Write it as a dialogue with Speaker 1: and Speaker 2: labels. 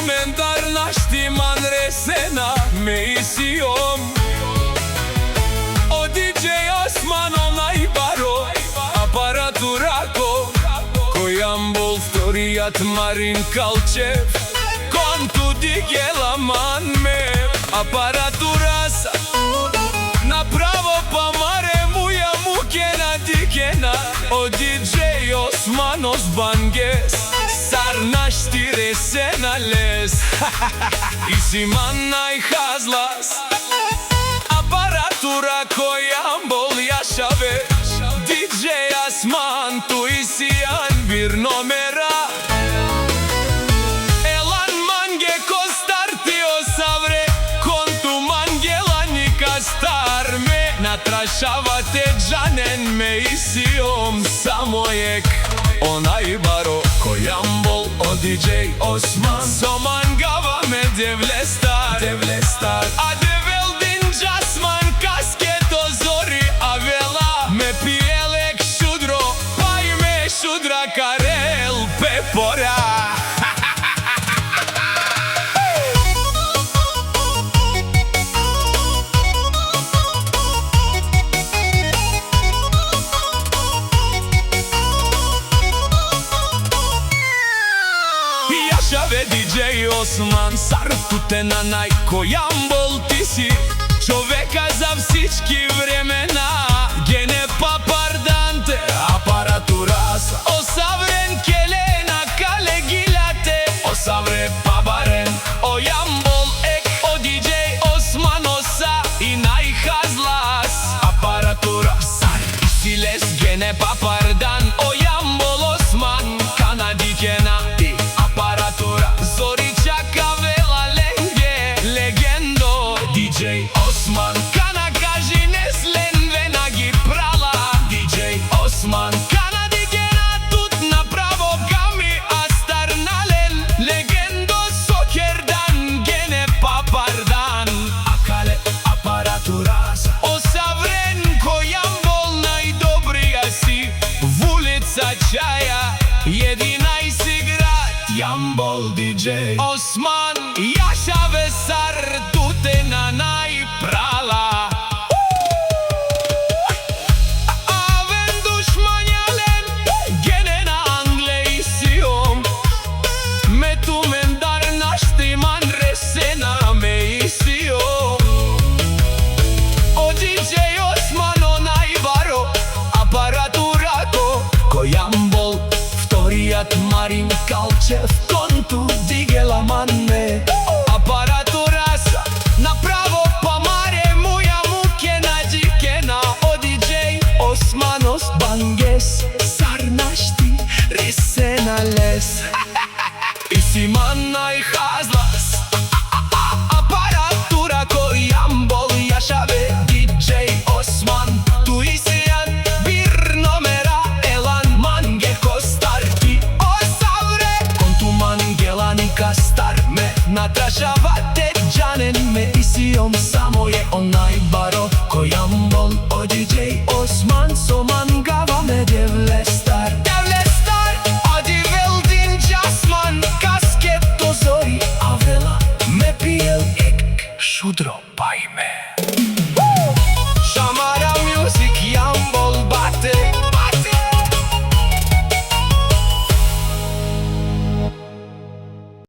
Speaker 1: Mentar naști manresena meisiom O DJ Osman onaj baro Aparaturako Kojam bol storiat Marin Kalčev Kontu digela man me Aparatura sa Направо па маре муја мукена дикена O DJ Osmanos Banges Sarnaști resena les Isimanna i hazlas Aparatura kojam bol jašave DJ Osman tu isian bir nomera Elan mange ko startio savre Kontu mangelani kastarme Natrašavate džanen me isiom samojek Onaj baro kojam bol o DJ Osman Soman gava me devlestar A develdin jasman kasket o zori Avela me pielek šudro Pa i me šudra karel pepora Jašave DJ Osman Sartute na naj kojam bol ti si Čoveka za всички vremena Gene papardante Aparatura sa Osavren kelena kale gilate Osavre pabaren O jambol ek O DJ Osman osa I najhazlas Aparatura sa Siles gene papardan O jambol Osman Kanadikena DJ Osman Kana kaži neslen venagi prala DJ Osman Kana digena tut napravo gami astarnalen Legendo sokerdan gene papardan Akale aparaturas Osavren kojam bol najdobrija si Vulica čaja jedinaj si grad Jambol DJ Osman Jašave sartute na najprala Aven dušmanjalen Gene na anglejsiom Me tu mendar naști man resena me isiom O DJ Osman onaj baro Aparaturako Kojam bol Vtoriat Marin Kalčev Kontu digela man me Aparatura sa Направо па маре муја мукена дикена O DJ Osmanos Banges Sarnaști resena les Isimanna i hazlas Aparatura kojam bol jašave DJ Osman Tu isian bir nomera Elan mange ko starti Osavre Kontu mangelani kastar me Natrašavate džanen me isiom Samo je onaj baro kojam bol O DJ Osman Soman gava me devlestar O diveldin jasman kasket o zori Avela me piel ek šudro pa ime